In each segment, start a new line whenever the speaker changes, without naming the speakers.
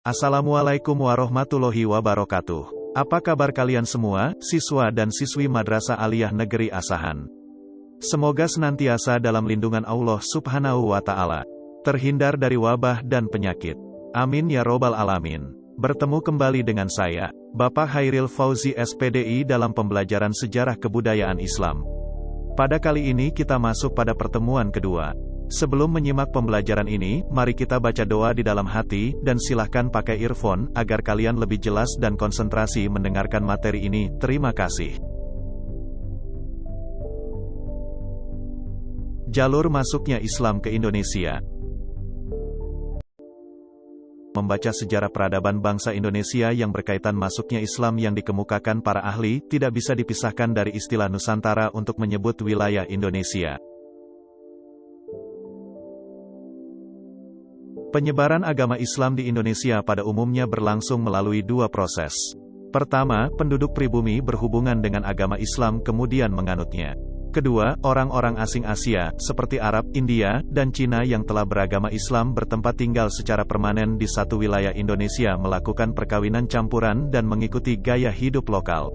Assalamualaikum warahmatullahi wabarakatuh. Apa kabar kalian semua, siswa dan siswi Madrasah Aliyah Negeri Asahan? Semoga senantiasa dalam lindungan Allah Subhanahu wa Ta'ala, terhindar dari wabah dan penyakit. Amin ya robbal alamin. Bertemu kembali dengan saya, Bapak Hairil Fauzi SPDI dalam pembelajaran sejarah kebudayaan Islam. Pada kali ini kita masuk pada pertemuan kedua. Sebelum menyimak pembelajaran ini, mari kita baca doa di dalam hati, dan silahkan pakai earphone, agar kalian lebih jelas dan konsentrasi mendengarkan materi ini. Terima kasih. Jalur masuknya Islam ke Indonesia. Membaca sejarah peradaban bangsa Indonesia yang berkaitan masuknya Islam yang dikemukakan para ahli, tidak bisa dipisahkan dari istilah Nusantara untuk menyebut wilayah Indonesia. Penyebaran agama Islam di Indonesia pada umumnya berlangsung melalui dua proses. Pertama, penduduk pribumi berhubungan dengan agama Islam kemudian menganutnya. Kedua, orang-orang asing Asia, seperti Arab, India, dan Cina yang telah beragama Islam bertempat tinggal secara permanen di satu wilayah Indonesia melakukan perkawinan campuran dan mengikuti gaya hidup lokal.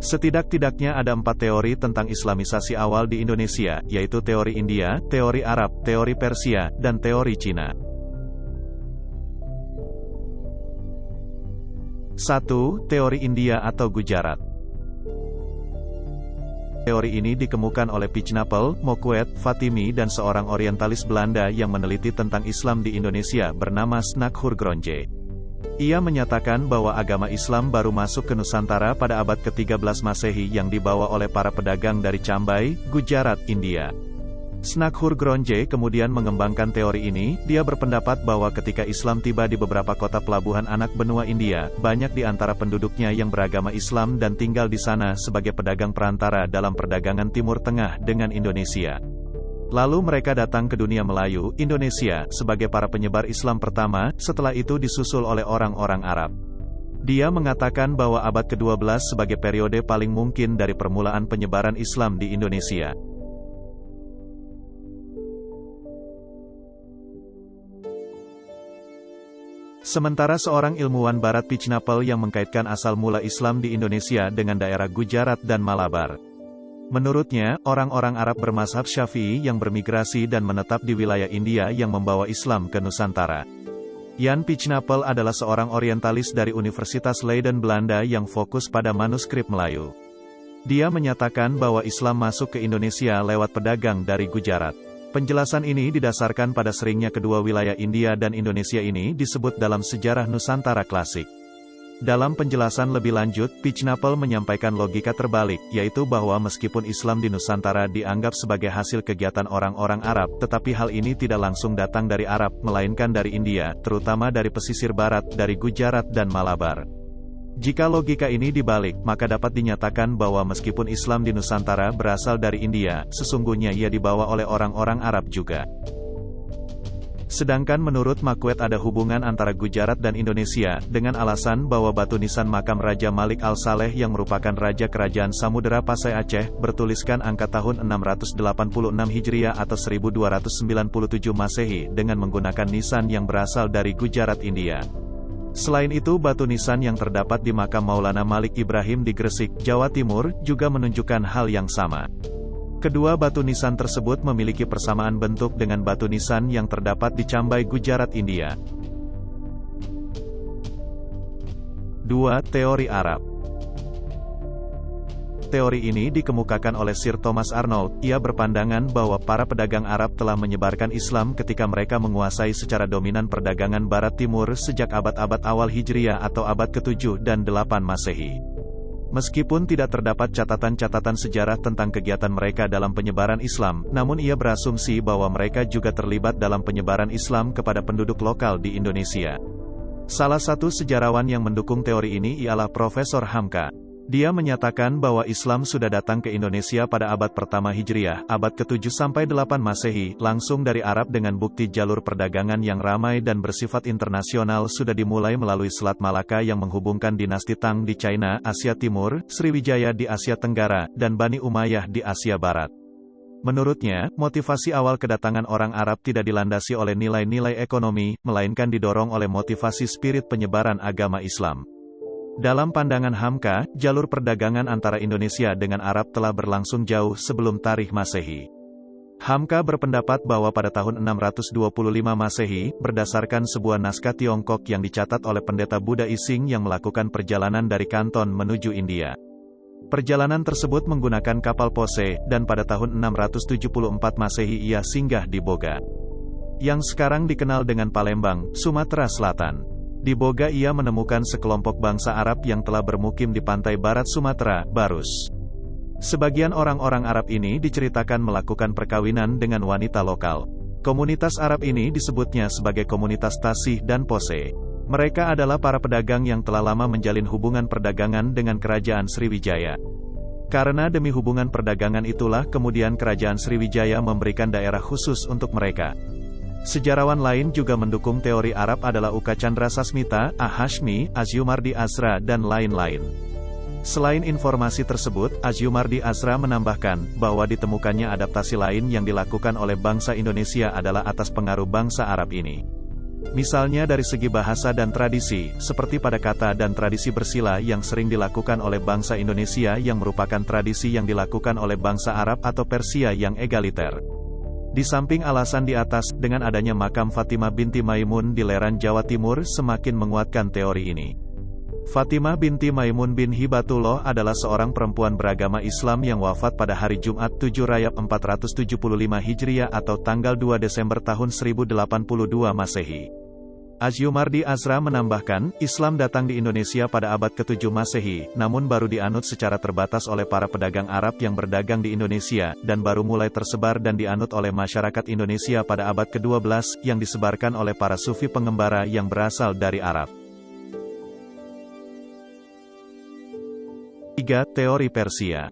Setidak-tidaknya ada 4 teori tentang Islamisasi awal di Indonesia, yaitu teori India, teori Arab, teori Persia, dan teori Cina. 1. Teori India atau Gujarat. Teori ini dikemukakan oleh Pijnapel, Moquet, Fatimi dan seorang orientalis Belanda yang meneliti tentang Islam di Indonesia bernama Snakhur Gronje. Ia menyatakan bahwa agama Islam baru masuk ke Nusantara pada abad ke-13 Masehi yang dibawa oleh para pedagang dari Cambai, Gujarat, India. Snakhur Gronje kemudian mengembangkan teori ini. Dia berpendapat bahwa ketika Islam tiba di beberapa kota pelabuhan anak benua India, banyak di antara penduduknya yang beragama Islam dan tinggal di sana sebagai pedagang perantara dalam perdagangan Timur Tengah dengan Indonesia. Lalu mereka datang ke dunia Melayu, Indonesia, sebagai para penyebar Islam pertama, setelah itu disusul oleh orang-orang Arab. Dia mengatakan bahwa abad ke-12 sebagai periode paling mungkin dari permulaan penyebaran Islam di Indonesia. Sementara seorang ilmuwan barat Pijnapel yang mengkaitkan asal mula Islam di Indonesia dengan daerah Gujarat dan Malabar. Menurutnya, orang-orang Arab bermazhab Syafi'i yang bermigrasi dan menetap di wilayah India yang membawa Islam ke Nusantara. Jan Pijnapel adalah seorang orientalis dari Universitas Leiden Belanda yang fokus pada manuskrip Melayu. Dia menyatakan bahwa Islam masuk ke Indonesia lewat pedagang dari Gujarat. Penjelasan ini didasarkan pada seringnya kedua wilayah India dan Indonesia ini disebut dalam sejarah Nusantara klasik. Dalam penjelasan lebih lanjut, Pijnapel menyampaikan logika terbalik, yaitu bahwa meskipun Islam di Nusantara dianggap sebagai hasil kegiatan orang-orang Arab, tetapi hal ini tidak langsung datang dari Arab, melainkan dari India, terutama dari pesisir barat, dari Gujarat dan Malabar. Jika logika ini dibalik, maka dapat dinyatakan bahwa meskipun Islam di Nusantara berasal dari India, sesungguhnya ia dibawa oleh orang-orang Arab juga. Sedangkan menurut Moquet ada hubungan antara Gujarat dan Indonesia, dengan alasan bahwa batu nisan makam Raja Malik Al-Saleh yang merupakan Raja Kerajaan Samudera Pasai Aceh, bertuliskan angka tahun 686 Hijriah atau 1297 Masehi, dengan menggunakan nisan yang berasal dari Gujarat, India. Selain itu, batu nisan yang terdapat di makam Maulana Malik Ibrahim di Gresik, Jawa Timur, juga menunjukkan hal yang sama. Kedua batu nisan tersebut memiliki persamaan bentuk dengan batu nisan yang terdapat di Cambai, Gujarat, India. 2. Teori Arab. Teori ini dikemukakan oleh Sir Thomas Arnold. Ia berpandangan bahwa para pedagang Arab telah menyebarkan Islam ketika mereka menguasai secara dominan perdagangan Barat Timur sejak abad-abad awal Hijriah atau abad ke-7 dan 8 Masehi. Meskipun tidak terdapat catatan-catatan sejarah tentang kegiatan mereka dalam penyebaran Islam, namun ia berasumsi bahwa mereka juga terlibat dalam penyebaran Islam kepada penduduk lokal di Indonesia. Salah satu sejarawan yang mendukung teori ini ialah Profesor Hamka. Dia menyatakan bahwa Islam sudah datang ke Indonesia pada abad pertama Hijriah, abad ke-7 sampai 8 Masehi, langsung dari Arab dengan bukti jalur perdagangan yang ramai dan bersifat internasional sudah dimulai melalui Selat Malaka yang menghubungkan dinasti Tang di China, Asia Timur, Sriwijaya di Asia Tenggara, dan Bani Umayyah di Asia Barat. Menurutnya, motivasi awal kedatangan orang Arab tidak dilandasi oleh nilai-nilai ekonomi, melainkan didorong oleh motivasi spirit penyebaran agama Islam. Dalam pandangan Hamka, jalur perdagangan antara Indonesia dengan Arab telah berlangsung jauh sebelum tarikh Masehi. Hamka berpendapat bahwa pada tahun 625 Masehi, berdasarkan sebuah naskah Tiongkok yang dicatat oleh pendeta Buddha Ising yang melakukan perjalanan dari Kanton menuju India. Perjalanan tersebut menggunakan kapal Pose, dan pada tahun 674 Masehi ia singgah di Boga, yang sekarang dikenal dengan Palembang, Sumatera Selatan. Di Boga ia menemukan sekelompok bangsa Arab yang telah bermukim di pantai barat Sumatera, Barus. Sebagian orang-orang Arab ini diceritakan melakukan perkawinan dengan wanita lokal. Komunitas Arab ini disebutnya sebagai komunitas Tasih dan Pose. Mereka adalah para pedagang yang telah lama menjalin hubungan perdagangan dengan Kerajaan Sriwijaya. Karena demi hubungan perdagangan itulah kemudian Kerajaan Sriwijaya memberikan daerah khusus untuk mereka. Sejarawan lain juga mendukung teori Arab adalah Uka Chandra Sasmita, A.Hashmi, Azyumardi Azra dan lain-lain. Selain informasi tersebut, Azyumardi Azra menambahkan bahwa ditemukannya adaptasi lain yang dilakukan oleh bangsa Indonesia adalah atas pengaruh bangsa Arab ini. Misalnya dari segi bahasa dan tradisi, seperti pada kata dan tradisi bersila yang sering dilakukan oleh bangsa Indonesia yang merupakan tradisi yang dilakukan oleh bangsa Arab atau Persia yang egaliter. Di samping alasan di atas, dengan adanya makam Fatimah binti Maimun di Leran Jawa Timur semakin menguatkan teori ini. Fatimah binti Maimun bin Hibatullah adalah seorang perempuan beragama Islam yang wafat pada hari Jumat 7 Rajab 475 Hijriah atau tanggal 2 Desember tahun 1082 Masehi. Azyumardi Azra menambahkan, Islam datang di Indonesia pada abad ke-7 Masehi, namun baru dianut secara terbatas oleh para pedagang Arab yang berdagang di Indonesia, dan baru mulai tersebar dan dianut oleh masyarakat Indonesia pada abad ke-12, yang disebarkan oleh para sufi pengembara yang berasal dari Arab. 3. Teori Persia.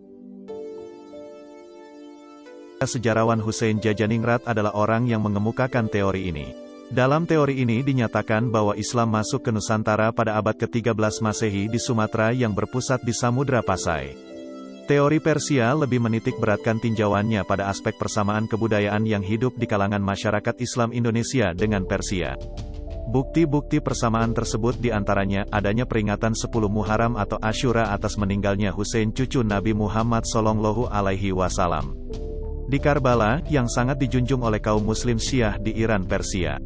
Sejarawan Hussein Jajaningrat adalah orang yang mengemukakan teori ini. Dalam teori ini dinyatakan bahwa Islam masuk ke Nusantara pada abad ke-13 Masehi di Sumatera yang berpusat di Samudra Pasai. Teori Persia lebih menitik beratkan tinjauannya pada aspek persamaan kebudayaan yang hidup di kalangan masyarakat Islam Indonesia dengan Persia. Bukti-bukti persamaan tersebut diantaranya adanya peringatan 10 Muharram atau Asyura atas meninggalnya Hussein cucu Nabi Muhammad Shallallahu Alaihi Wasallam di Karbala, yang sangat dijunjung oleh kaum Muslim Syiah di Iran Persia.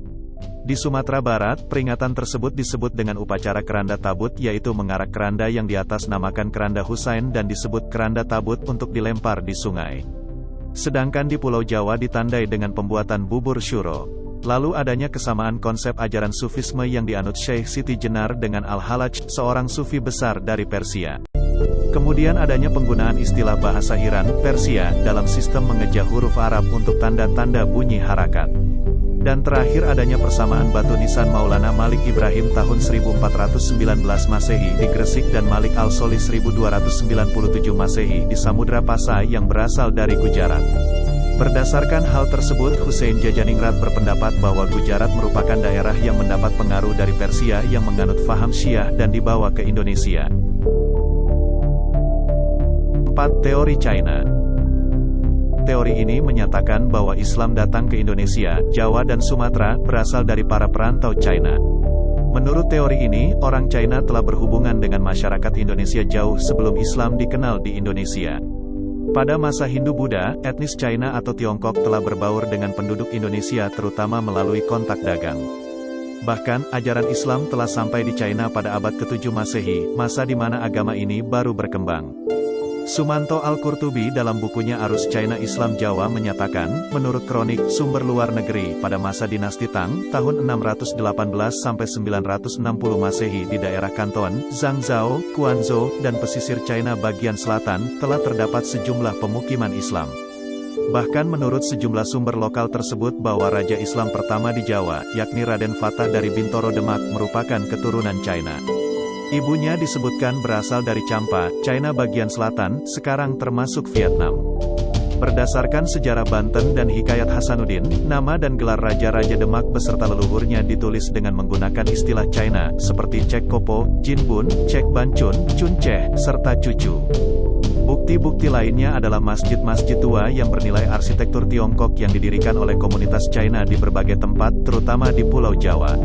Di Sumatera Barat, peringatan tersebut disebut dengan upacara keranda tabut, yaitu mengarak keranda yang di atas namakan keranda Husain dan disebut keranda tabut untuk dilempar di sungai. Sedangkan di Pulau Jawa ditandai dengan pembuatan bubur syuro. Lalu adanya kesamaan konsep ajaran Sufisme yang dianut Syekh Siti Jenar dengan Al-Halaj, seorang sufi besar dari Persia. Kemudian adanya penggunaan istilah bahasa Iran, Persia, dalam sistem mengeja huruf Arab untuk tanda-tanda bunyi harakat. Dan terakhir adanya persamaan batu nisan Maulana Malik Ibrahim tahun 1419 Masehi di Gresik dan Malik Al-Soli 1297 Masehi di Samudra Pasai yang berasal dari Gujarat. Berdasarkan hal tersebut, Hussein Jajaningrat berpendapat bahwa Gujarat merupakan daerah yang mendapat pengaruh dari Persia yang menganut faham Syiah dan dibawa ke Indonesia. 4. Teori China. Teori ini menyatakan bahwa Islam datang ke Indonesia, Jawa dan Sumatera, berasal dari para perantau China. Menurut teori ini, orang China telah berhubungan dengan masyarakat Indonesia jauh sebelum Islam dikenal di Indonesia. Pada masa Hindu-Buddha, etnis China atau Tiongkok telah berbaur dengan penduduk Indonesia terutama melalui kontak dagang. Bahkan, ajaran Islam telah sampai di China pada abad ke-7 Masehi, masa di mana agama ini baru berkembang. Sumanto Al-Qurtubi dalam bukunya Arus China Islam Jawa menyatakan, menurut kronik sumber luar negeri, pada masa dinasti Tang, tahun 618 sampai 960 Masehi di daerah Kanton, Zhangzhou, Quanzhou, dan pesisir China bagian selatan, telah terdapat sejumlah pemukiman Islam. Bahkan menurut sejumlah sumber lokal tersebut bahwa Raja Islam pertama di Jawa, yakni Raden Fatah dari Bintoro Demak, merupakan keturunan China. Ibunya disebutkan berasal dari Champa, China bagian selatan, sekarang termasuk Vietnam. Berdasarkan sejarah Banten dan Hikayat Hasanuddin, nama dan gelar Raja-Raja Demak beserta leluhurnya ditulis dengan menggunakan istilah China, seperti Cek Kopo, Jin Bun, Cek Bancun, Chun Cheh, serta Cucu. Bukti-bukti lainnya adalah masjid-masjid tua yang bernilai arsitektur Tiongkok yang didirikan oleh komunitas China di berbagai tempat, terutama di Pulau Jawa.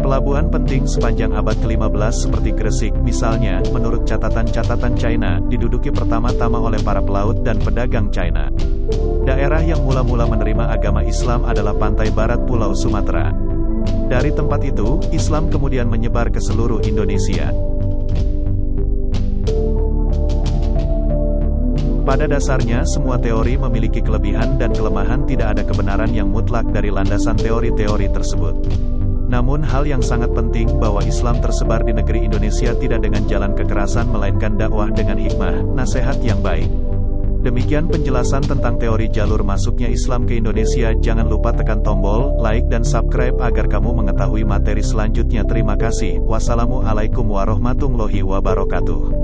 Pelabuhan penting sepanjang abad ke-15 seperti Gresik, misalnya, menurut catatan-catatan China, diduduki pertama-tama oleh para pelaut dan pedagang China. Daerah yang mula-mula menerima agama Islam adalah pantai barat Pulau Sumatera. Dari tempat itu, Islam kemudian menyebar ke seluruh Indonesia. Pada dasarnya, semua teori memiliki kelebihan dan kelemahan, tidak ada kebenaran yang mutlak dari landasan teori-teori tersebut. Namun hal yang sangat penting bahwa Islam tersebar di negeri Indonesia tidak dengan jalan kekerasan melainkan dakwah dengan hikmah, nasihat yang baik. Demikian penjelasan tentang teori jalur masuknya Islam ke Indonesia. Jangan lupa tekan tombol like dan subscribe agar kamu mengetahui materi selanjutnya. Terima kasih. Wassalamualaikum warahmatullahi wabarakatuh.